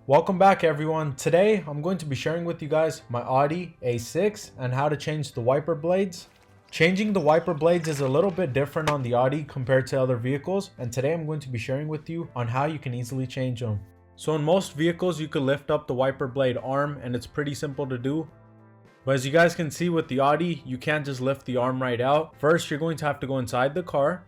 Welcome back everyone. Today I'm going to be sharing with you guys my Audi A6 and how to change the wiper blades. Changing the wiper blades is a little bit different on the Audi compared to other vehicles, and today I'm going to be sharing with you on how you can easily change them. So in most vehicles you could lift up the wiper blade arm and it's pretty simple to do. But as you guys can see with the Audi, you can't just lift the arm right out. First you're going to have to go inside the car,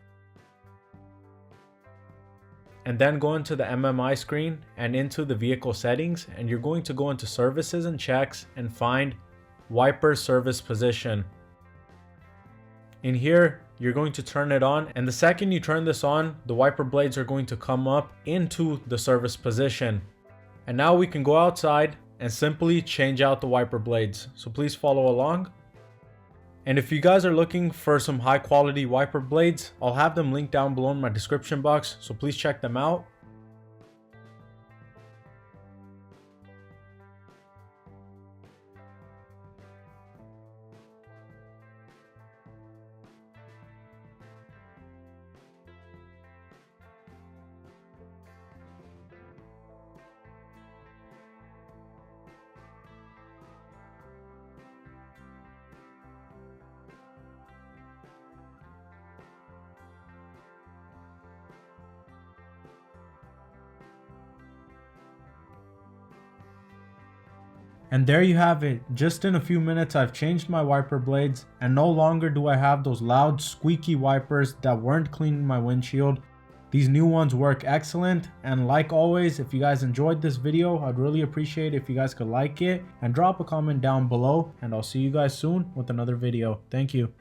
and then go into the MMI screen and into the vehicle settings, and you're going to go into services and checks and find wiper service position. In here you're going to turn it on, and the second you turn this on, the wiper blades are going to come up into the service position. And now we can go outside and simply change out the wiper blades. So please follow along. And if you guys are looking for some high quality wiper blades, I'll have them linked down below in my description box, so please check them out. And there you have it. Just in a few minutes I've changed my wiper blades, and no longer do I have those loud squeaky wipers that weren't cleaning my windshield. These new ones work excellent, and like always, if you guys enjoyed this video, I'd really appreciate it if you guys could like it and drop a comment down below, and I'll see you guys soon with another video. Thank you.